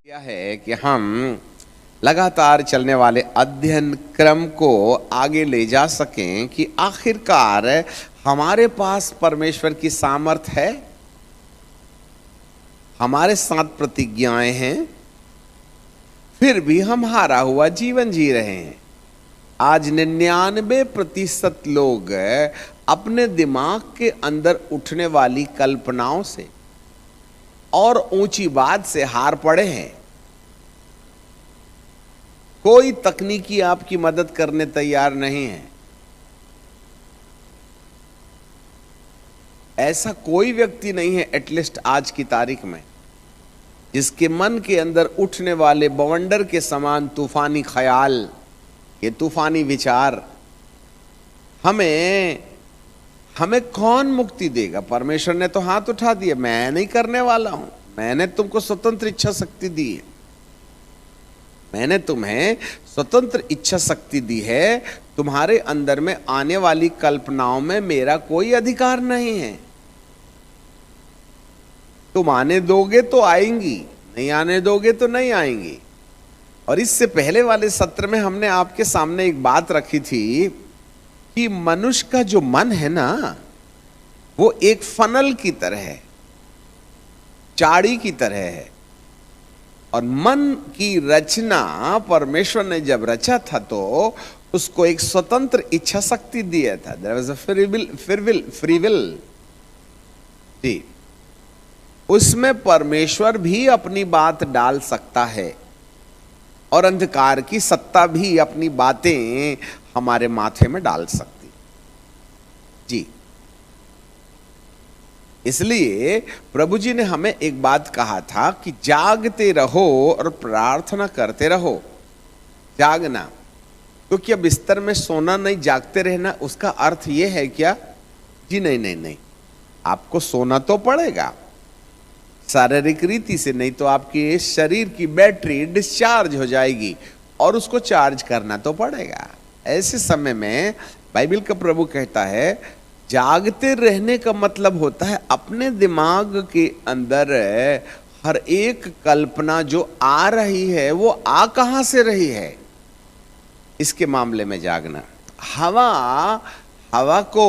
यह है कि हम लगातार चलने वाले अध्ययन क्रम को आगे ले जा सकें कि आखिरकार हमारे पास परमेश्वर की सामर्थ है, हमारे साथ प्रतिज्ञाएं हैं, फिर भी हम हारा हुआ जीवन जी रहे हैं। आज 99% लोग अपने दिमाग के अंदर उठने वाली कल्पनाओं से और ऊंची बात से हार पड़े हैं। कोई तकनीकी आपकी मदद करने तैयार नहीं है। ऐसा कोई व्यक्ति नहीं है एटलीस्ट आज की तारीख में जिसके मन के अंदर उठने वाले बवंडर के समान तूफानी ख्याल, ये तूफानी विचार, हमें कौन मुक्ति देगा। परमेश्वर ने तो हाथ उठा दिया, मैं नहीं करने वाला हूं, मैंने तुमको स्वतंत्र इच्छा शक्ति दी है, मैंने तुम्हें स्वतंत्र इच्छा शक्ति दी है, तुम्हारे अंदर में आने वाली कल्पनाओं में मेरा कोई अधिकार नहीं है। तुम आने दोगे तो आएंगी, नहीं आने दोगे तो नहीं आएंगी। और इससे पहले वाले सत्र में हमने आपके सामने एक बात रखी थी कि मनुष्य का जो मन है ना, वो एक फनल की तरह है, चाड़ी की तरह है। और मन की रचना परमेश्वर ने जब रचा था तो उसको एक स्वतंत्र इच्छा शक्ति दिया था। There was a free will जी। उसमें परमेश्वर भी अपनी बात डाल सकता है और अंधकार की सत्ता भी अपनी बातें हमारे माथे में डाल सकती जी। इसलिए प्रभु जी ने हमें एक बात कहा था कि जागते रहो और प्रार्थना करते रहो। जागना तो क्या बिस्तर में सोना नहीं, जागते रहना, उसका अर्थ यह है क्या जी? नहीं नहीं नहीं, आपको सोना तो पड़ेगा शारीरिक रीति से, नहीं तो आपके शरीर की बैटरी डिस्चार्ज हो जाएगी और उसको चार्ज करना तो पड़ेगा। ऐसे समय में बाइबल का प्रभु कहता है जागते रहने का मतलब होता है अपने दिमाग के अंदर हर एक कल्पना जो आ रही है वो आ कहां से रही है, इसके मामले में जागना। हवा को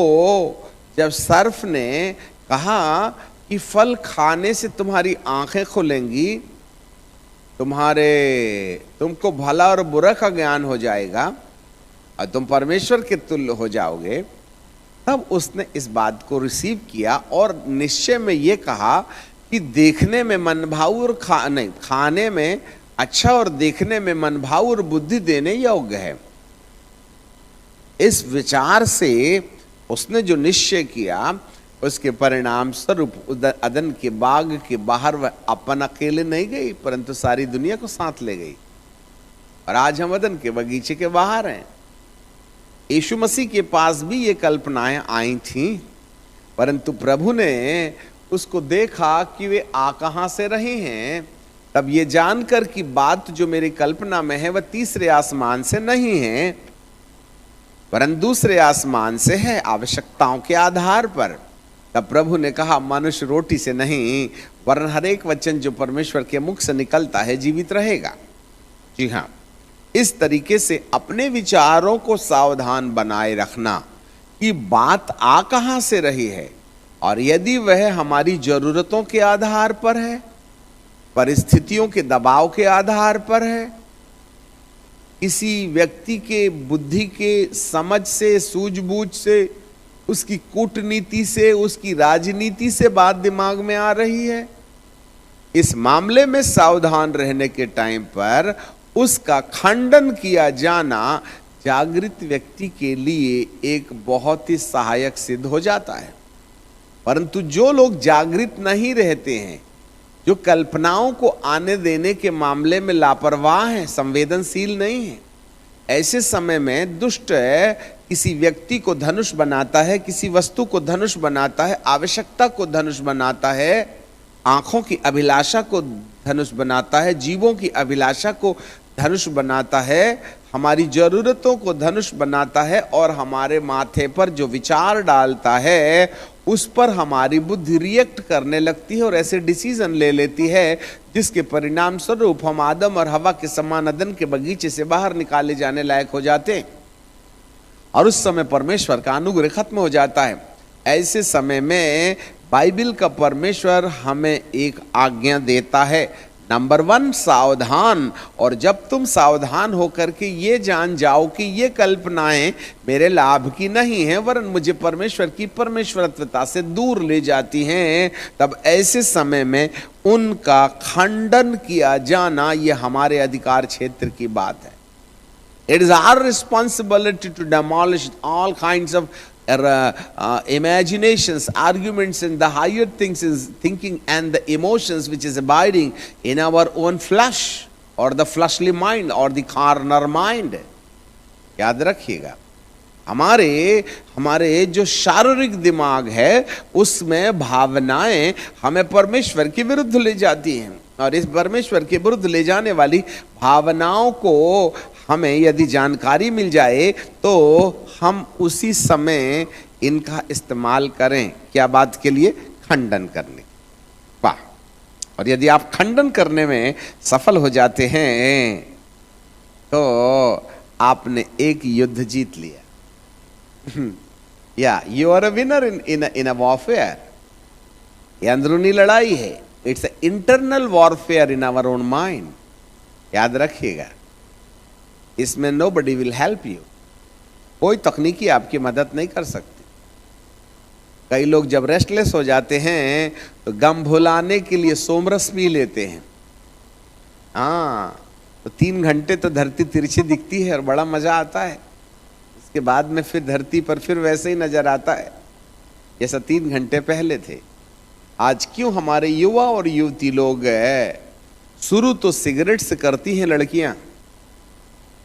जब सर्फ ने कहा कि फल खाने से तुम्हारी आंखें खुलेंगी, तुमको भला और बुरा का ज्ञान हो जाएगा और तुम परमेश्वर के तुल्य हो जाओगे, तब उसने इस बात को रिसीव किया और निश्चय में ये कहा कि देखने में मनभाऊ और खाने में अच्छा और देखने में मनभाऊ और बुद्धि देने योग्य है। इस विचार से उसने जो निश्चय किया उसके परिणाम स्वरूप अदन के बाग के बाहर वह अपन अकेले नहीं गई परंतु सारी दुनिया को साथ ले गई। और आज हम अदन के बगीचे के बाहर हैं। यीशु मसीह के पास भी ये कल्पनाएं आई थीं, परंतु प्रभु ने उसको देखा कि वे आ कहां से रहे हैं। तब ये जानकर कि बात जो मेरी कल्पना में है वह तीसरे आसमान से नहीं है परंतु दूसरे आसमान से है, आवश्यकताओं के आधार पर। तब प्रभु ने कहा मनुष्य रोटी से नहीं वरन हर एक वचन जो परमेश्वर के मुख से निकलता है जीवित रहेगा। जी हाँ, इस तरीके से अपने विचारों को सावधान बनाए रखना कि बात आ कहां से रही है और यदि वह हमारी जरूरतों के आधार पर है, परिस्थितियों के दबाव के आधार पर है, किसी व्यक्ति के बुद्धि के समझ से, सूझबूझ से, उसकी कूटनीति से, उसकी राजनीति से बात दिमाग में आ रही है, इस मामले में सावधान रहने के टाइम पर उसका खंडन किया जाना जागृत व्यक्ति के लिए एक बहुत ही सहायक सिद्ध हो जाता है। परंतु जो लोग जागृत नहीं रहते हैं, जो कल्पनाओं को आने देने के मामले में लापरवाह हैं, संवेदनशील नहीं हैं, ऐसे समय में दुष्ट किसी व्यक्ति को धनुष बनाता है, किसी वस्तु को धनुष बनाता है, आवश्यकता को धनुष बनाता है, आंखों की अभिलाषा को धनुष बनाता है, जीवों की अभिलाषा को धनुष बनाता है, हमारी जरूरतों को धनुष बनाता है और हमारे माथे पर जो विचार डालता है उस पर हमारी बुद्धि रिएक्ट करने लगती है और ऐसे डिसीजन ले लेती है जिसके परिणाम स्वरूप हम आदम और हवा के समान अदन के बगीचे से बाहर निकाले जाने लायक हो जाते हैं और उस समय परमेश्वर का अनुग्रह खत्म हो जाता है। ऐसे समय में बाइबल का परमेश्वर हमें एक आज्ञा देता है, नंबर 1 सावधान। और जब तुम सावधान होकर के ये जान जाओ कि ये कल्पनाएं मेरे लाभ की नहीं है वरन मुझे परमेश्वर की परमेश्वरत्वता से दूर ले जाती हैं, तब ऐसे समय में उनका खंडन किया जाना ये हमारे अधिकार क्षेत्र की बात है। It is our responsibility to demolish all kinds of imaginations, arguments, and the higher things is thinking and the emotions which is abiding in our own flesh or the fleshly mind or the carnal mind. याद रखिएगा, हमारे जो शारीरिक दिमाग है उसमें भावनाएं हमें परमेश्वर के विरुद्ध ले जाती हैं और इस परमेश्वर के विरुद्ध ले जाने वाली भावनाओं को हमें यदि जानकारी मिल जाए तो हम उसी समय इनका इस्तेमाल करें। क्या बात के लिए? खंडन करने। वाह! और यदि आप खंडन करने में सफल हो जाते हैं तो आपने एक युद्ध जीत लिया। या you are a winner in a warfare. ये अंदरूनी लड़ाई है। It's a internal warfare in our own mind. याद रखिएगा, इसमें नोबडी विल हेल्प यू। कोई तकनीकी आपकी मदद नहीं कर सकती। कई लोग जब रेस्टलेस हो जाते हैं तो गम भुलाने के लिए सोमरस पी लेते हैं। हाँ, तो 3 घंटे तो धरती तिरछी दिखती है और बड़ा मजा आता है। इसके बाद में फिर धरती पर फिर वैसे ही नजर आता है जैसा 3 घंटे पहले थे। आज क्यों हमारे युवा और युवती लोग शुरू तो सिगरेट से करती हैं लड़कियां,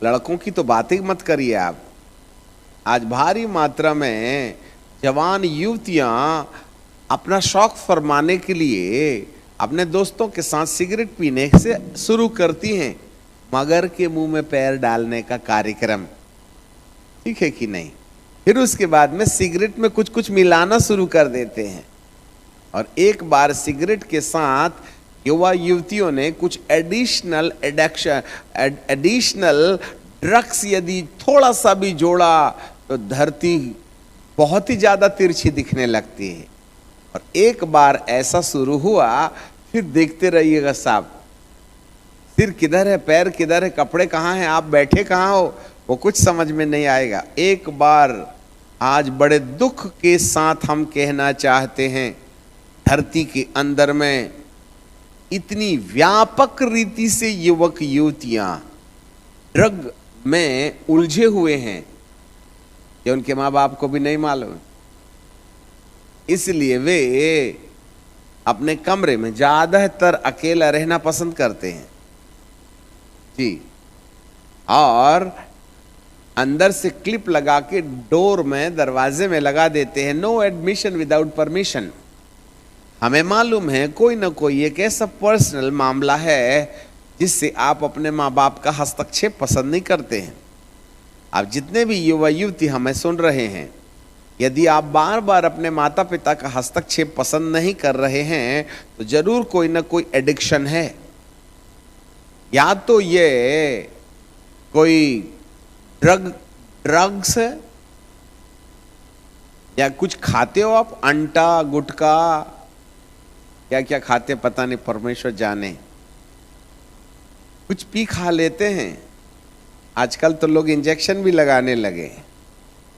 लड़कों की तो बात ही मत करिए आप। आज भारी मात्रा में जवान युवतियां अपना शौक फरमाने के लिए अपने दोस्तों के साथ सिगरेट पीने से शुरू करती हैं। मगर के मुंह में पैर डालने का कार्यक्रम, ठीक है कि नहीं? फिर उसके बाद में सिगरेट में कुछ कुछ मिलाना शुरू कर देते हैं और एक बार सिगरेट के साथ युवा युवतियों ने कुछ एडिशनल ड्रग्स यदि थोड़ा सा भी जोड़ा तो धरती बहुत ही ज्यादा तिरछी दिखने लगती है। और एक बार ऐसा शुरू हुआ, फिर देखते रहिएगा साहब, सिर किधर है, पैर किधर है, कपड़े कहाँ हैं, आप बैठे कहाँ हो, वो कुछ समझ में नहीं आएगा। एक बार आज बड़े दुख के साथ हम कहना चाहते हैं, धरती के अंदर में इतनी व्यापक रीति से युवक युवतियां ड्रग में उलझे हुए हैं कि उनके माँ बाप को भी नहीं मालूम। इसलिए वे अपने कमरे में ज्यादातर अकेला रहना पसंद करते हैं जी, और अंदर से क्लिप लगा के डोर में, दरवाजे में लगा देते हैं, नो एडमिशन विदाउट परमिशन। हमें मालूम है कोई ना कोई एक ऐसा पर्सनल मामला है जिससे आप अपने माँ बाप का हस्तक्षेप पसंद नहीं करते हैं। आप जितने भी युवा युवती हमें सुन रहे हैं, यदि आप बार बार अपने माता पिता का हस्तक्षेप पसंद नहीं कर रहे हैं तो जरूर कोई ना कोई एडिक्शन है। या तो ये कोई ड्रग्स है या कुछ खाते हो आप, अंटा गुटखा क्या क्या खाते पता नहीं, परमेश्वर जाने। कुछ पी खा लेते हैं। आजकल तो लोग इंजेक्शन भी लगाने लगे।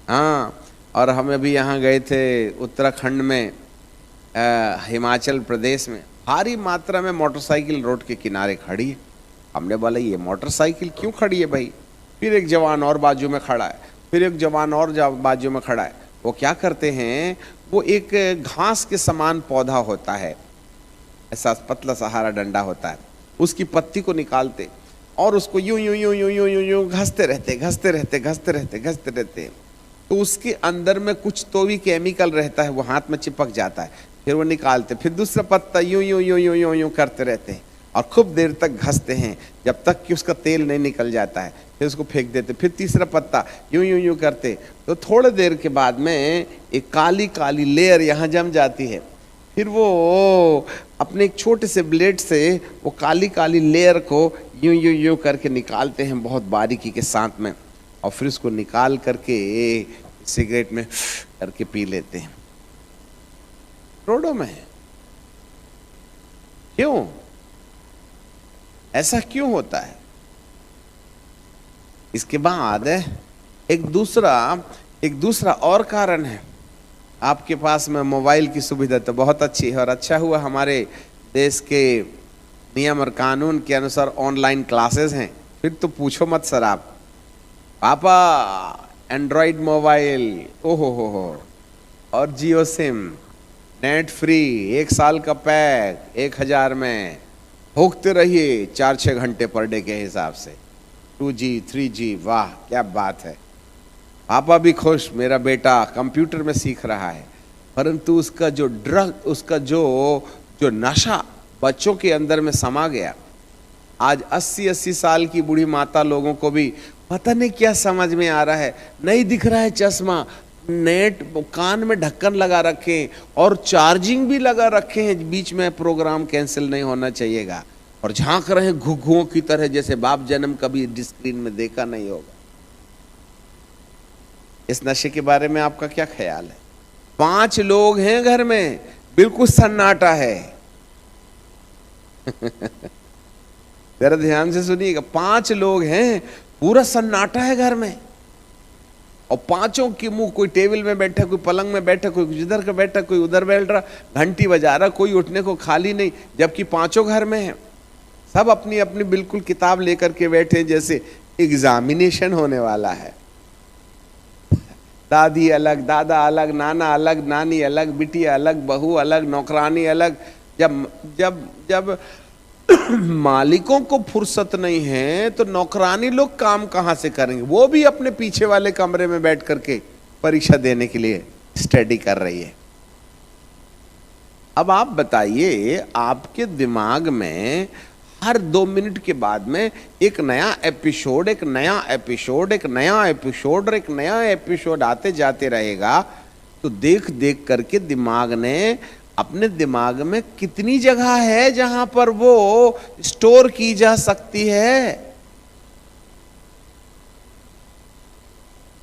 हाँ, और हम अभी यहाँ गए थे उत्तराखंड में, हिमाचल प्रदेश में, भारी मात्रा में मोटरसाइकिल रोड के किनारे खड़ी है। हमने बोला ये मोटरसाइकिल क्यों खड़ी है भाई? फिर एक जवान और बाजू में खड़ा है, फिर एक जवान और बाजू में खड़ा है। वो क्या करते हैं, वो एक घास के समान पौधा होता है, ऐसा पतला सहारा डंडा होता है, उसकी पत्ती को निकालते और उसको यूं यूं यूं यूं यूं यूं यूं घसते रहते। तो उसके अंदर में कुछ तो भी केमिकल रहता है, वो हाथ में चिपक जाता है। फिर वो निकालते, फिर दूसरा पत्ता यूं यूं यूं यूं यूं यूं करते रहते हैं और खूब देर तक घसते हैं जब तक कि उसका तेल नहीं निकल जाता है। फिर उसको फेंक देते, फिर तीसरा पत्ता यूं यूं यूं करते। तो थोड़ी देर के बाद में एक काली काली लेयर यहाँ जम जाती है। फिर वो अपने एक छोटे से ब्लेड से वो काली काली लेयर को यूं यूं यूं करके निकालते हैं बहुत बारीकी के साथ में, और फिर उसको निकाल करके सिगरेट में करके पी लेते हैं। रोडों में क्यों ऐसा क्यों होता है? इसके बाद एक दूसरा और कारण है। आपके पास में मोबाइल की सुविधा तो बहुत अच्छी है, और अच्छा हुआ हमारे देश के नियम और कानून के अनुसार ऑनलाइन क्लासेस हैं। फिर तो पूछो मत सर, आप पापा एंड्रॉइड मोबाइल, ओहो हो, और जियो सिम, नेट फ्री, 1 साल का पैक 1000 में, भोगते रहिए 4-6 घंटे पर डे के हिसाब से, 2G 3G। वाह क्या बात है, पापा भी खुश, मेरा बेटा कंप्यूटर में सीख रहा है। परंतु उसका जो ड्रग, उसका जो नशा बच्चों के अंदर में समा गया। आज 80-80 साल की बूढ़ी माता लोगों को भी पता नहीं क्या समझ में आ रहा है, नहीं दिख रहा है चश्मा, नेट कान में ढक्कन लगा रखे और चार्जिंग भी लगा रखे हैं, बीच में प्रोग्राम कैंसिल नहीं होना चाहिएगा, और झांक रहे हैं घुघुओं की तरह, जैसे बाप जन्म कभी स्क्रीन में देखा नहीं होगा। इस नशे के बारे में आपका क्या ख्याल है? 5 लोग हैं घर में, बिल्कुल सन्नाटा है। जरा ध्यान से सुनिएगा, 5 लोग हैं, पूरा सन्नाटा है घर में, और पांचों के मुंह, कोई टेबल में बैठा, कोई पलंग में बैठा, कोई इधर का बैठा, कोई उधर बैठ रहा, घंटी बजा रहा, कोई उठने को खाली नहीं, जबकि पांचों घर में हैं। सब अपनी अपनी बिल्कुल किताब लेकर के बैठे, जैसे एग्जामिनेशन होने वाला है। दादी अलग, दादा अलग, नाना अलग, नानी अलग, बिटिया अलग, बहू अलग, नौकरानी अलग। जब मालिकों को फुर्सत नहीं है तो नौकरानी लोग काम कहां से करेंगे? वो भी अपने पीछे वाले कमरे में बैठ करके परीक्षा देने के लिए स्टडी कर रही है। अब आप बताइए, आपके दिमाग में हर 2 मिनट के बाद में एक नया एपिसोड, एक नया एपिसोड, एक नया एपिसोड और एक नया एपिसोड आते जाते रहेगा, तो देख देख करके दिमाग ने, अपने दिमाग में कितनी जगह है जहां पर वो स्टोर की जा सकती है?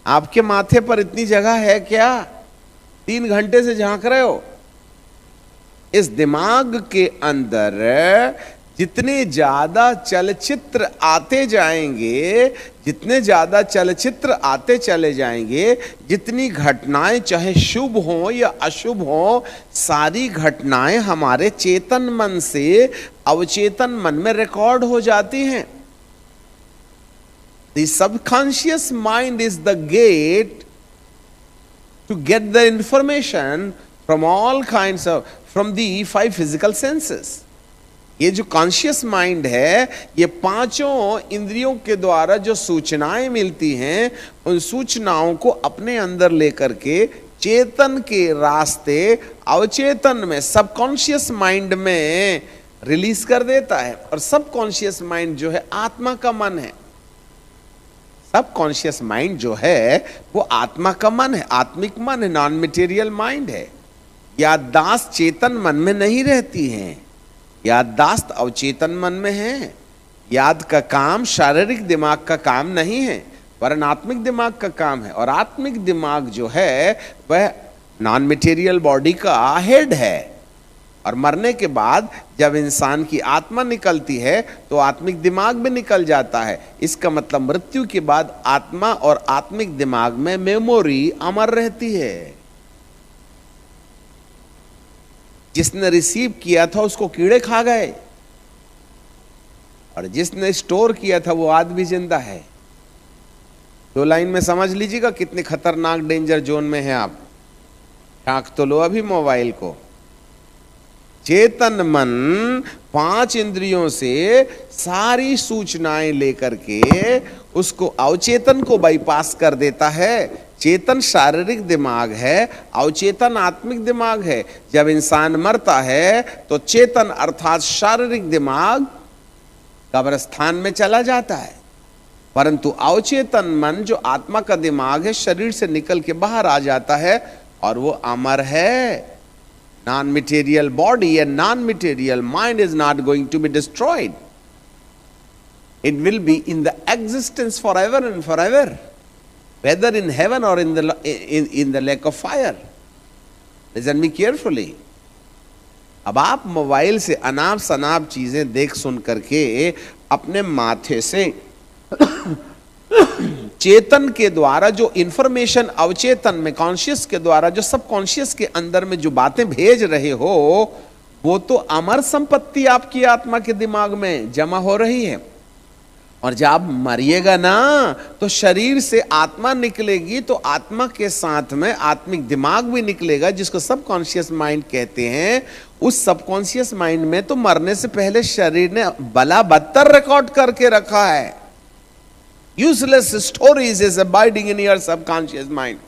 आपके माथे पर इतनी जगह है क्या? 3 घंटे से झांक रहे हो। इस दिमाग के अंदर जितने ज्यादा चलचित्र आते जाएंगे, जितने ज्यादा चलचित्र आते चले जाएंगे, जितनी घटनाएं चाहे शुभ हो या अशुभ हो, सारी घटनाएं हमारे चेतन मन से अवचेतन मन में रिकॉर्ड हो जाती हैं। The subconscious mind is the gate to get the information from all kinds of, from the 5 physical senses. ये जो कॉन्शियस माइंड है, ये 5 इंद्रियों के द्वारा जो सूचनाएं मिलती हैं, उन सूचनाओं को अपने अंदर लेकर के चेतन के रास्ते अवचेतन में, सबकॉन्शियस माइंड में रिलीज कर देता है। और सबकॉन्शियस माइंड जो है आत्मा का मन है। सबकॉन्शियस माइंड जो है वो आत्मा का मन है, आत्मिक मन है, नॉन मटेरियल माइंड है। याददाश्त चेतन मन में नहीं रहती है, याददाश्त अवचेतन मन में है। याद का काम शारीरिक दिमाग का काम नहीं है, वरन आत्मिक दिमाग का काम है। और आत्मिक दिमाग जो है वह नॉन मटेरियल बॉडी का हेड है। और मरने के बाद जब इंसान की आत्मा निकलती है तो आत्मिक दिमाग भी निकल जाता है। इसका मतलब मृत्यु के बाद आत्मा और आत्मिक दिमाग में मेमोरी अमर रहती है। जिसने रिसीव किया था उसको कीड़े खा गए, और जिसने स्टोर किया था वो आज भी जिंदा है। 2 लाइन में समझ लीजिएगा कितने खतरनाक डेंजर जोन में है आप। ठाक तो लो अभी मोबाइल को। चेतन मन 5 इंद्रियों से सारी सूचनाएं लेकर के उसको अवचेतन को बाईपास कर देता है। चेतन शारीरिक दिमाग है, अवचेतन आत्मिक दिमाग है। जब इंसान मरता है तो चेतन अर्थात शारीरिक दिमाग कब्रिस्तान में चला जाता है, परंतु अवचेतन मन जो आत्मा का दिमाग है शरीर से निकल के बाहर आ जाता है और वो अमर है। Non-material body and non-material mind is not going to be destroyed. It will be in the existence forever and forever, whether in heaven or in the lake of fire. Listen me carefully. अब आप mobile से अनाप शनाप चीजें देख सुन करके अपने माथे से चेतन के द्वारा जो इंफॉर्मेशन अवचेतन में कॉन्शियस के द्वारा जो सब कॉन्शियस के अंदर में जो बातें भेज रहे हो, वो तो अमर संपत्ति आपकी आत्मा के दिमाग में जमा हो रही है। और जब आप मरिएगा ना तो शरीर से आत्मा निकलेगी, तो आत्मा के साथ में आत्मिक दिमाग भी निकलेगा, जिसको सब कॉन्शियस माइंड कहते हैं। उस सबकॉन्शियस माइंड में तो मरने से पहले शरीर ने बला बदतर रिकॉर्ड करके रखा है। Useless stories is abiding in your subconscious mind.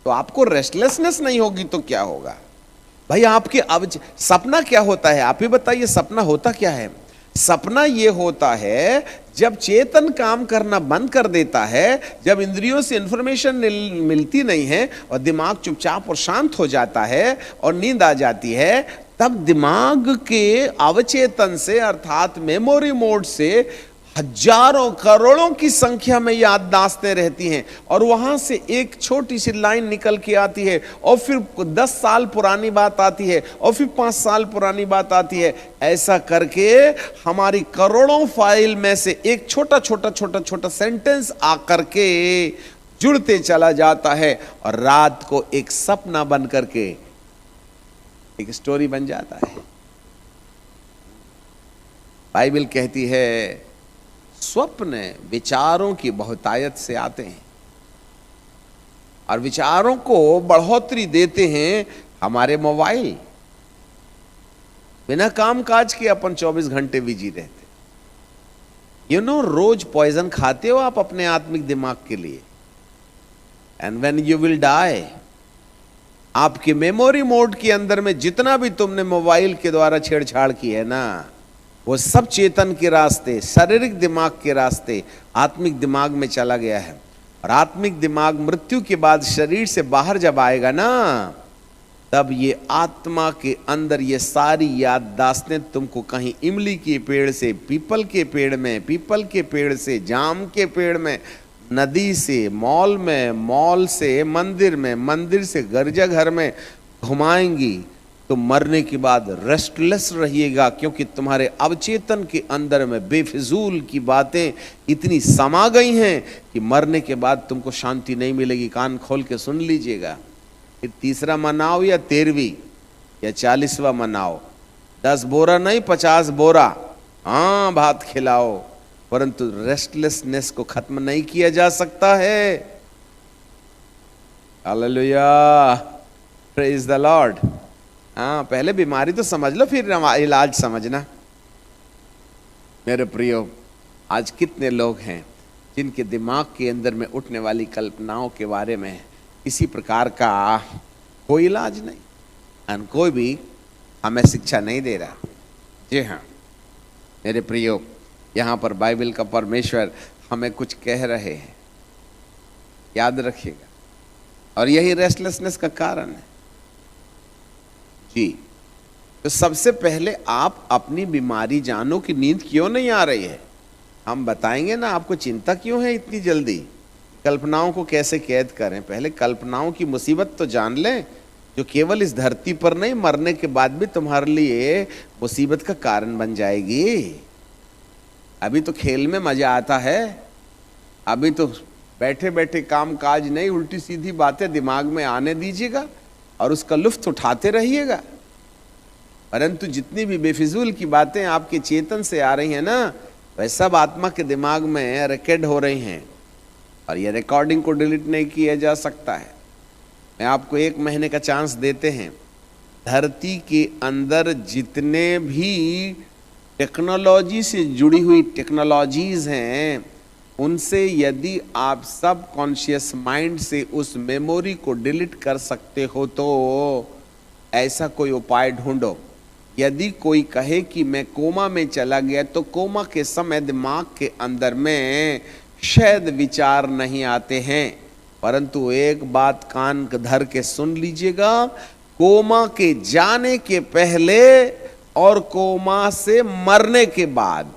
तो आपको रेस्टलेसनेस नहीं होगी तो क्या होगा भाई? आपके अब सपना क्या होता है? आप ही बताइए, सपना होता क्या है? सपना ये होता है जब चेतन काम करना बंद कर देता है, जब इंद्रियों से इंफॉर्मेशन मिलती नहीं है और दिमाग चुपचाप और शांत हो जाता है और नींद आ जाती है, तब दिमाग के अवचेतन से अर्थात मेमोरी मोड से हजारों करोड़ों की संख्या में याददाश्तें रहती हैं, और वहां से एक छोटी सी लाइन निकल के आती है, और फिर 10 साल पुरानी बात आती है, और फिर 5 साल पुरानी बात आती है। ऐसा करके हमारी करोड़ों फाइल में से एक छोटा छोटा छोटा छोटा सेंटेंस आकर के जुड़ते चला जाता है, और रात को एक सपना बन करके एक स्टोरी बन जाता है। बाइबल कहती है स्वप्न विचारों की बहुतायत से आते हैं, और विचारों को बढ़ोतरी देते हैं हमारे मोबाइल। बिना काम काज के अपन 24 घंटे बिजी रहते। रोज पॉइजन खाते हो आप अपने आत्मिक दिमाग के लिए। And when you will die, आपके मेमोरी मोड के अंदर में जितना भी तुमने मोबाइल के द्वारा छेड़छाड़ की है ना, वो सब चेतन के रास्ते, शारीरिक दिमाग के रास्ते आत्मिक दिमाग में चला गया है। और आत्मिक दिमाग मृत्यु के बाद शरीर से बाहर जब आएगा ना, तब ये आत्मा के अंदर ये सारी याददाश्तें तुमको कहीं इमली के पेड़ से पीपल के पेड़ में, पीपल के पेड़ से जाम के पेड़ में, नदी से मॉल में, मॉल से मंदिर में, मंदिर से गिरजाघर में घुमाएंगी। तो मरने के बाद रेस्टलेस रहिएगा, क्योंकि तुम्हारे अवचेतन के अंदर में बेफिजूल की बातें इतनी समा गई हैं कि मरने के बाद तुमको शांति नहीं मिलेगी। कान खोल के सुन लीजिएगा। फिर तीसरा मनाओ या 13वीं या 40वां मनाओ, 10 बोरा नहीं 50 बोरा, हाँ भात खिलाओ, परंतु रेस्टलेसनेस को खत्म नहीं किया जा सकता है। Hallelujah, praise the Lord. हाँ, पहले बीमारी तो समझ लो, फिर इलाज समझना। मेरे प्रियो, आज कितने लोग हैं जिनके दिमाग के अंदर में उठने वाली कल्पनाओं के बारे में किसी प्रकार का कोई इलाज नहीं, और कोई भी हमें शिक्षा नहीं दे रहा। जी हाँ मेरे प्रियो, यहाँ पर बाइबल का परमेश्वर हमें कुछ कह रहे हैं, याद रखिएगा। और यही रेस्टलेसनेस का कारण है जी। तो सबसे पहले आप अपनी बीमारी जानो कि नींद क्यों नहीं आ रही है। हम बताएंगे ना आपको चिंता क्यों है इतनी जल्दी, कल्पनाओं को कैसे कैद करें। पहले कल्पनाओं की मुसीबत तो जान लें, जो केवल इस धरती पर नहीं, मरने के बाद भी तुम्हारे लिए मुसीबत का कारण बन जाएगी। अभी तो खेल में मजा आता है, अभी तो बैठे बैठे काम काज नहीं, उल्टी सीधी बातें दिमाग में आने दीजिएगा और उसका लुत्फ उठाते रहिएगा। परंतु जितनी भी बेफिजूल की बातें आपके चेतन से आ रही हैं ना, वह सब आत्मा के दिमाग में रिकॉर्ड हो रही हैं, और ये रिकॉर्डिंग को डिलीट नहीं किया जा सकता है। मैं आपको 1 महीने का चांस देते हैं। धरती के अंदर जितने भी टेक्नोलॉजी से जुड़ी हुई टेक्नोलॉजीज हैं, उनसे यदि आप सब कॉन्शियस माइंड से उस मेमोरी को डिलीट कर सकते हो तो ऐसा कोई उपाय ढूंढो। यदि कोई कहे कि मैं कोमा में चला गया, तो कोमा के समय दिमाग के अंदर में शायद विचार नहीं आते हैं, परंतु एक बात कान धर के सुन लीजिएगा, कोमा के जाने के पहले और कोमा से मरने के बाद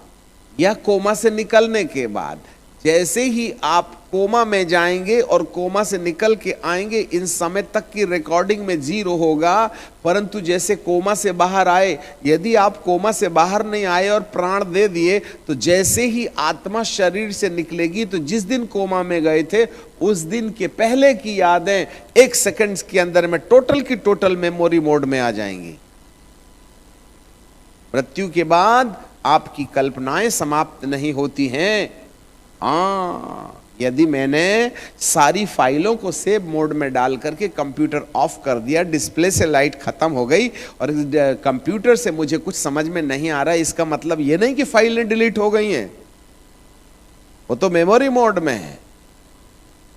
या कोमा से निकलने के बाद, जैसे ही आप कोमा में जाएंगे और कोमा से निकल के आएंगे, इन समय तक की रिकॉर्डिंग में 0 होगा। परंतु जैसे कोमा से बाहर आए, यदि आप कोमा से बाहर नहीं आए और प्राण दे दिए, तो जैसे ही आत्मा शरीर से निकलेगी, तो जिस दिन कोमा में गए थे उस दिन के पहले की यादें 1 सेकंड के अंदर में टोटल की टोटल मेमोरी मोड में आ जाएंगी। मृत्यु के बाद आपकी कल्पनाएं समाप्त नहीं होती हैं। यदि मैंने सारी फाइलों को सेव मोड में डाल करके कंप्यूटर ऑफ कर दिया, डिस्प्ले से लाइट खत्म हो गई और कंप्यूटर से मुझे कुछ समझ में नहीं आ रहा, इसका मतलब यह नहीं कि फाइलें डिलीट हो गई हैं, वो तो मेमोरी मोड में है।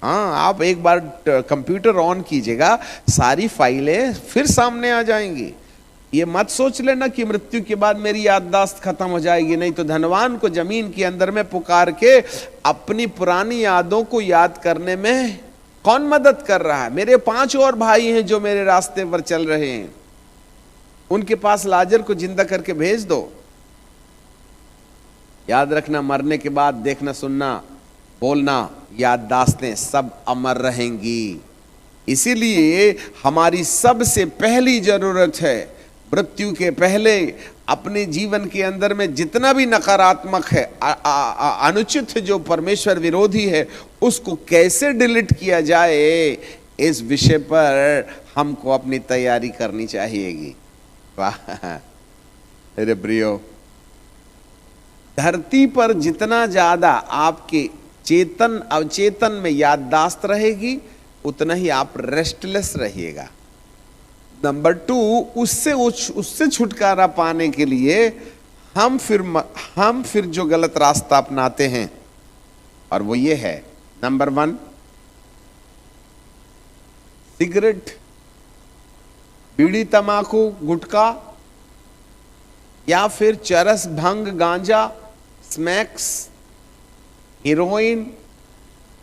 आप एक बार कंप्यूटर ऑन कीजिएगा, सारी फाइलें फिर सामने आ जाएंगी। ये मत सोच लेना कि मृत्यु के बाद मेरी याददाश्त खत्म हो जाएगी, नहीं तो धनवान को जमीन के अंदर में पुकार के अपनी पुरानी यादों को याद करने में कौन मदद कर रहा है? मेरे 5 और भाई हैं जो मेरे रास्ते पर चल रहे हैं, उनके पास लाजर को जिंदा करके भेज दो। याद रखना, मरने के बाद देखना, सुनना, बोलना, याददाश्तें सब अमर रहेंगी। इसीलिए हमारी सबसे पहली जरूरत है, मृत्यु के पहले अपने जीवन के अंदर में जितना भी नकारात्मक है, अनुचित है, जो परमेश्वर विरोधी है, उसको कैसे डिलीट किया जाए, इस विषय पर हमको अपनी तैयारी करनी चाहिएगी। वाह मेरे प्रियो, धरती पर जितना ज्यादा आपके चेतन अवचेतन में याददाश्त रहेगी, उतना ही आप रेस्टलेस रहिएगा। नंबर 2, उससे छुटकारा पाने के लिए हम फिर जो गलत रास्ता अपनाते हैं, और वो ये है, नंबर 1 सिगरेट, बीड़ी, तंबाकू, गुटखा, या फिर चरस, भंग, गांजा, स्मैक्स, हीरोइन।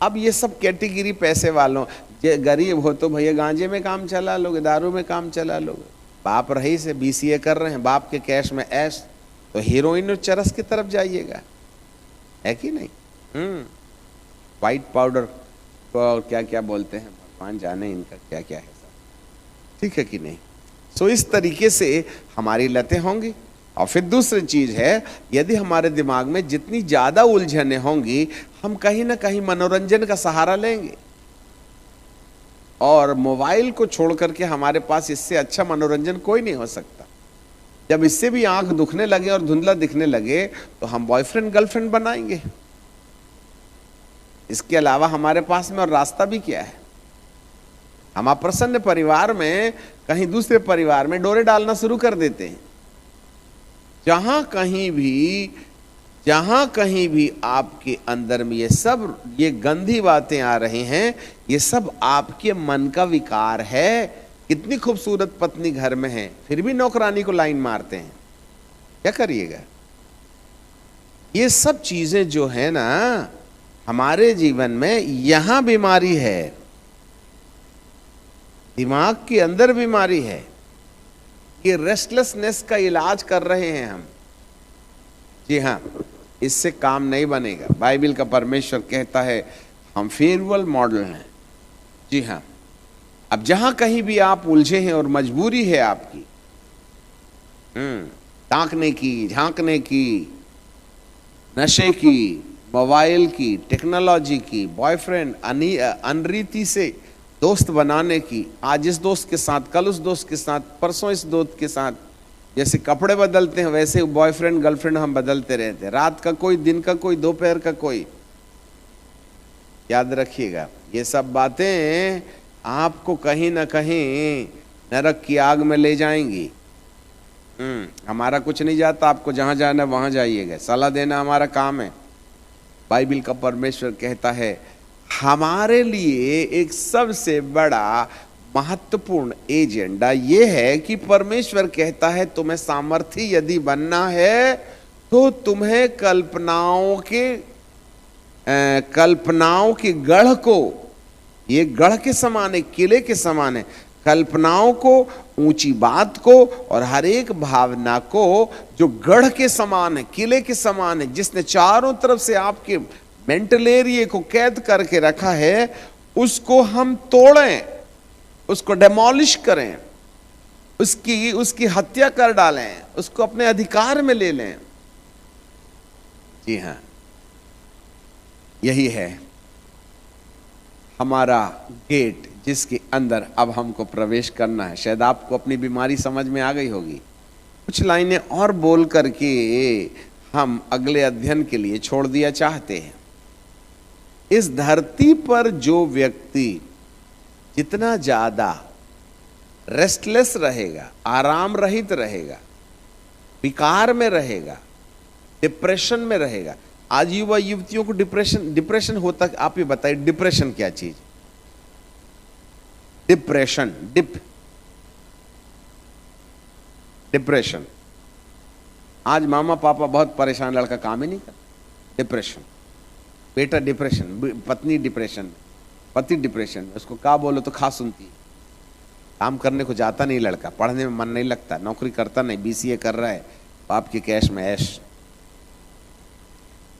अब ये सब कैटेगरी पैसे वालों, गरीब हो तो भैया गांजे में काम चला लोगे, दारू में काम चला लोगे। बाप रही से BCA कर रहे हैं, बाप के कैश में ऐश, तो हीरोइन और चरस की तरफ जाइएगा, है कि नहीं? वाइट पाउडर को क्या क्या बोलते हैं, भगवान जाने इनका क्या क्या है सब, ठीक है कि नहीं? सो इस तरीके से हमारी लतें होंगी। और फिर दूसरी चीज है, यदि हमारे दिमाग में जितनी ज्यादा उलझने होंगी, हम कहीं ना कहीं मनोरंजन का सहारा लेंगे, और मोबाइल को छोड़ करके हमारे पास इससे अच्छा मनोरंजन कोई नहीं हो सकता। जब इससे भी आंख दुखने लगे और धुंधला दिखने लगे, तो हम बॉयफ्रेंड गर्लफ्रेंड बनाएंगे। इसके अलावा हमारे पास में और रास्ता भी क्या है? हम अप्रसन्न परिवार में कहीं दूसरे परिवार में डोरे डालना शुरू कर देते हैं। जहां कहीं भी आपके अंदर में ये गंदी बातें आ रही हैं, ये सब आपके मन का विकार है। कितनी खूबसूरत पत्नी घर में है, फिर भी नौकरानी को लाइन मारते हैं, क्या करिएगा? ये सब चीजें जो है ना हमारे जीवन में, यहां बीमारी है, दिमाग के अंदर बीमारी है। ये रेस्टलेसनेस का इलाज कर रहे हैं हम। जी हाँ, इससे काम नहीं बनेगा। बाइबल का परमेश्वर कहता है हम फेयरवेल मॉडल हैं। जी हाँ, अब जहां कहीं भी आप उलझे हैं और मजबूरी है आपकी ताकने की, झांकने की, नशे की, मोबाइल की, टेक्नोलॉजी की, बॉयफ्रेंड अनरीति से दोस्त बनाने की, आज इस दोस्त के साथ, कल उस दोस्त के साथ, परसों इस दोस्त के साथ, जैसे कपड़े बदलते हैं वैसे बॉयफ्रेंड गर्लफ्रेंड हम बदलते रहते हैं। रात का कोई, दिन का कोई, दोपहर का कोई। याद रखिएगा, ये सब बातें आपको कहीं ना कहीं नरक की आग में ले जाएंगी। हमारा कुछ नहीं जाता, आपको जहां जाना वहां जाइएगा, सलाह देना हमारा काम है। बाइबल का परमेश्वर कहता है हमारे लिए एक सबसे बड़ा महत्वपूर्ण एजेंडा यह है कि परमेश्वर कहता है तुम्हें सामर्थी यदि बनना है तो तुम्हें कल्पनाओं के गढ़ को, ये गढ़ के समान है, किले के समान है, कल्पनाओं को, ऊंची बात को और हर एक भावना को जो गढ़ के समान है, किले के समान है, जिसने चारों तरफ से आपके मेंटल एरिया को कैद करके रखा है, उसको हम तोड़ें, उसको डेमोलिश करें, उसकी हत्या कर डालें, उसको अपने अधिकार में ले लें। जी हां, यही है हमारा गेट जिसके अंदर अब हमको प्रवेश करना है। शायद आपको अपनी बीमारी समझ में आ गई होगी। कुछ लाइनें और बोल करके हम अगले अध्ययन के लिए छोड़ दिया चाहते हैं। इस धरती पर जो व्यक्ति जितना ज्यादा रेस्टलेस रहेगा, आराम रहित रहेगा, विकार में रहेगा, डिप्रेशन में रहेगा। आज युवा युवतियों को डिप्रेशन होता, आप ये बताइए डिप्रेशन क्या चीज? Depression, depression. आज मामा पापा बहुत परेशान, लड़का काम ही नहीं कर, डिप्रेशन, बेटा डिप्रेशन, पत्नी डिप्रेशन, पति डिप्रेशन, उसको क्या बोलो तो खा सुनती है। काम करने को जाता नहीं लड़का, पढ़ने में मन नहीं लगता, नौकरी करता नहीं, बीसीए कर रहा है, बाप के कैश में ऐश।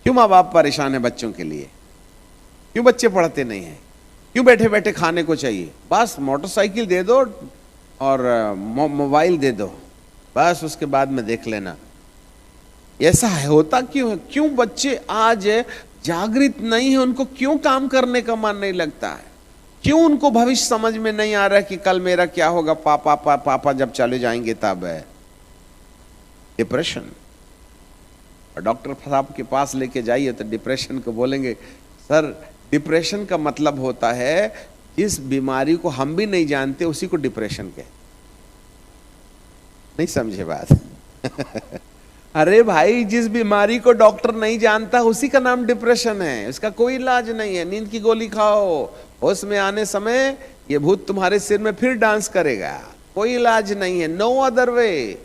क्यों माँ बाप परेशान है बच्चों के लिए? क्यों बच्चे पढ़ते नहीं हैं? क्यों बैठे बैठे खाने को चाहिए? बस मोटरसाइकिल दे दो और मोबाइल दे दो, बस उसके बाद में देख लेना। ऐसा है, होता क्यों है? क्यों बच्चे आज जागृत नहीं है? उनको क्यों काम करने का मन नहीं लगता है? क्यों उनको भविष्य समझ में नहीं आ रहा है कि कल मेरा क्या होगा, पापा जब चले जाएंगे तब है। डिप्रेशन। और डॉक्टर साहब के पास लेके जाइए तो डिप्रेशन को बोलेंगे, सर डिप्रेशन का मतलब होता है जिस बीमारी को हम भी नहीं जानते उसी को डिप्रेशन कहते। नहीं समझे बात? अरे भाई, जिस बीमारी को डॉक्टर नहीं जानता उसी का नाम डिप्रेशन है, उसका कोई इलाज नहीं है। नींद की गोली खाओ, होश में आने समय ये भूत तुम्हारे सिर में फिर डांस करेगा, कोई इलाज नहीं है, नो अदर वे।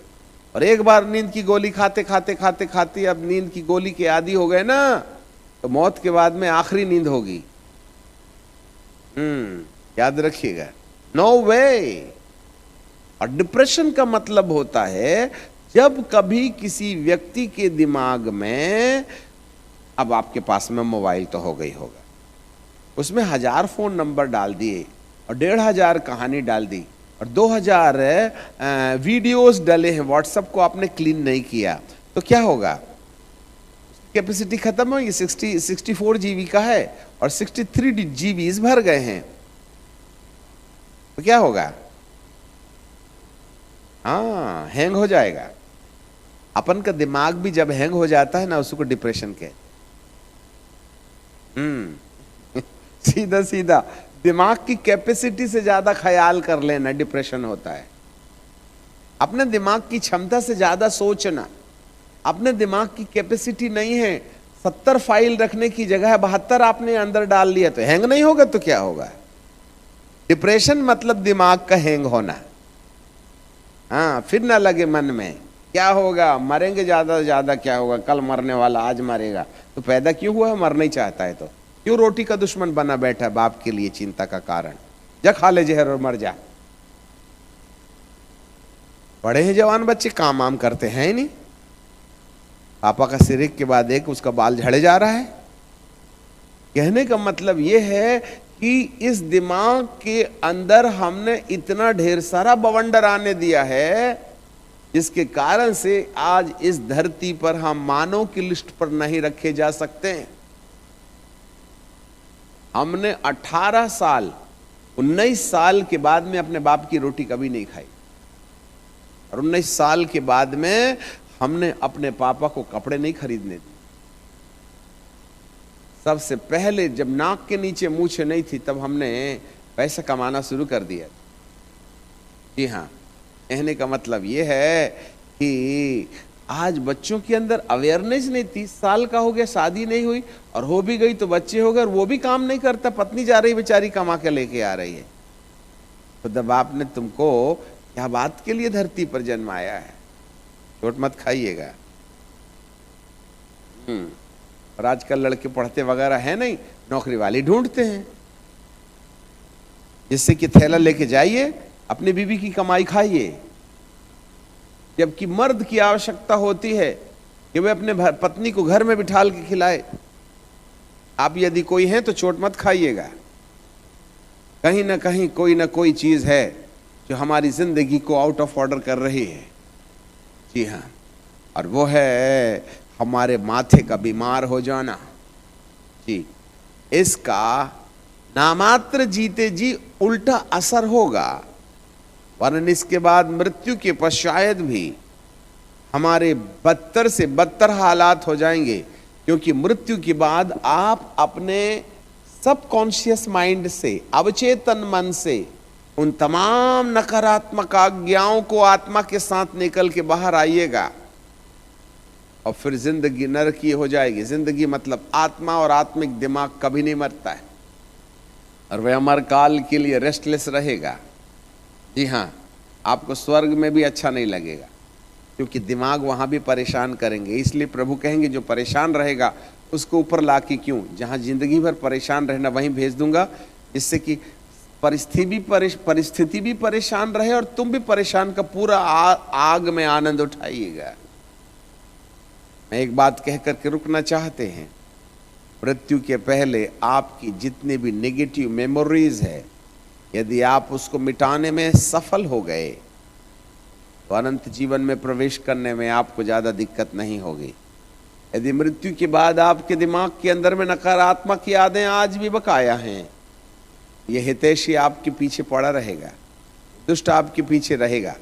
और एक बार नींद की गोली खाते खाते खाते खाते अब नींद की गोली के आदी हो गए ना, तो मौत के बाद में आखिरी नींद होगी। याद रखिएगा, नो वे। और डिप्रेशन का मतलब होता है जब कभी किसी व्यक्ति के दिमाग में, अब आपके पास में मोबाइल तो हो गई होगा, उसमें 1000 फोन नंबर डाल दिए और 1500 कहानी डाल दी और 2000 वीडियोस डले हैं, व्हाट्सएप को आपने क्लीन नहीं किया, तो क्या होगा? कैपेसिटी खत्म होगी। 64 जीबी का है और 63 जीबी भर गए हैं, तो क्या होगा? हाँ, हैंग हो जाएगा। अपन का दिमाग भी जब हैंग हो जाता है ना, उसको डिप्रेशन कहते। सीधा सीधा दिमाग की कैपेसिटी से ज्यादा ख्याल कर लेना डिप्रेशन होता है। अपने दिमाग की क्षमता से ज्यादा सोचना। अपने दिमाग की कैपेसिटी नहीं है, 70 फाइल रखने की जगह 72 आपने अंदर डाल लिया, तो हैंग नहीं होगा तो क्या होगा? डिप्रेशन मतलब दिमाग का हैंग होना। हाँ, फिर ना लगे मन में क्या होगा, मरेंगे ज्यादा से ज्यादा, क्या होगा, कल मरने वाला आज मरेगा, तो पैदा क्यों हुआ? मरना ही चाहता है तो क्यों रोटी का दुश्मन बना बैठा है बाप के लिए चिंता का कारण? जा खा ले जहर और मर जा। बड़े हैं जवान बच्चे, काम वाम करते हैं ही नहीं, पापा का सिर एक के बाद एक उसका बाल झड़े जा रहा है। कहने का मतलब यह है कि इस दिमाग के अंदर हमने इतना ढेर सारा बवंडर आने दिया है जिसके कारण से आज इस धरती पर हम मानव की लिस्ट पर नहीं रखे जा सकते हैं। हमने 18 साल 19 साल के बाद में अपने बाप की रोटी कभी नहीं खाई, और 19 साल के बाद में हमने अपने पापा को कपड़े नहीं खरीदने दिए। सबसे पहले जब नाक के नीचे मूछें नहीं थी तब हमने पैसा कमाना शुरू कर दिया। जी हाँ, कहने का मतलब यह है कि आज बच्चों के अंदर अवेयरनेस नहीं। 30 साल का हो गया, शादी नहीं हुई, और हो भी गई तो बच्चे हो गए और वो भी काम नहीं करता, पत्नी जा रही बेचारी कमा के लेके आ रही है। तो जब बाप ने तुमको क्या बात के लिए धरती पर जन्माया है, चोट मत खाइएगा। और आजकल लड़के पढ़ते वगैरह है नहीं, नौकरी वाली ढूंढते हैं, जिससे कि थैला लेके जाइए, अपनी बीवी की कमाई खाइए, जबकि मर्द की आवश्यकता होती है कि वह अपने पत्नी को घर में बिठाल के खिलाए। आप यदि कोई हैं तो चोट मत खाइएगा, कहीं ना कहीं कोई ना कोई चीज है जो हमारी जिंदगी को आउट ऑफ ऑर्डर कर रही है। जी हाँ, और वो है हमारे माथे का बीमार हो जाना। जी, इसका नामात्र जीते जी उल्टा असर होगा, वरन इसके बाद मृत्यु के पश्चात भी हमारे बदतर से बदतर हालात हो जाएंगे, क्योंकि मृत्यु के बाद आप अपने सबकॉन्शियस माइंड से, अवचेतन मन से उन तमाम नकारात्मक आज्ञाओं को आत्मा के साथ निकल के बाहर आइएगा, और फिर जिंदगी नरकीय हो जाएगी। जिंदगी मतलब आत्मा और आत्मिक दिमाग कभी नहीं मरता है, और वह अमर काल के लिए रेस्टलेस रहेगा। जी हाँ, आपको स्वर्ग में भी अच्छा नहीं लगेगा, क्योंकि दिमाग वहां भी परेशान करेंगे। इसलिए प्रभु कहेंगे जो परेशान रहेगा उसको ऊपर ला के क्यों, जहां जिंदगी भर परेशान रहना वहीं भेज दूंगा, जिससे कि परिस्थिति भी परेशान रहे और तुम भी परेशान का पूरा आग में आनंद उठाइएगा। मैं एक बात कह करके रुकना चाहते हैं, मृत्यु के पहले आपकी जितनी भी नेगेटिव मेमोरीज है, यदि आप उसको मिटाने में सफल हो गए तो अनंत जीवन में प्रवेश करने में आपको ज्यादा दिक्कत नहीं होगी। यदि मृत्यु के बाद आपके दिमाग के अंदर में नकारात्मक यादें आज भी बकाया हैं, यह हितैषी आपके पीछे पड़ा रहेगा, दुष्ट आपके पीछे रहेगा,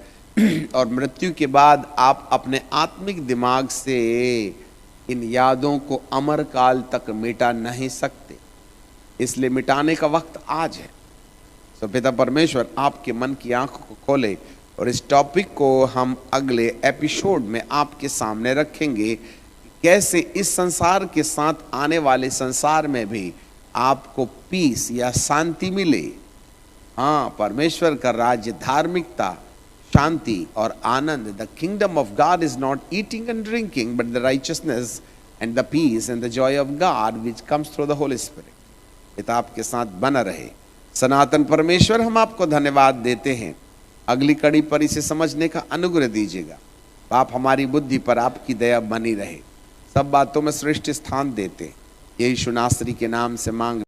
और मृत्यु के बाद आप अपने आत्मिक दिमाग से इन यादों को अमर काल तक मिटा नहीं सकते। इसलिए मिटाने का वक्त आज है। तो पिता परमेश्वर आपके मन की आंखों को खोले, और इस टॉपिक को हम अगले एपिसोड में आपके सामने रखेंगे, कैसे इस संसार के साथ आने वाले संसार में भी आपको पीस या शांति मिले। हाँ, परमेश्वर का राज्य, धार्मिकता, शांति और आनंद, the kingdom of God is not eating and drinking but the righteousness and the peace and the joy of God which comes through the Holy Spirit. पिता आपके साथ बना रहे। सनातन परमेश्वर, हम आपको धन्यवाद देते हैं। अगली कड़ी पर इसे समझने का अनुग्रह दीजिएगा। आप हमारी बुद्धि पर आपकी दया बनी रहे, सब बातों में श्रेष्ठ स्थान देते। यही यीशु नासरी के नाम से मांग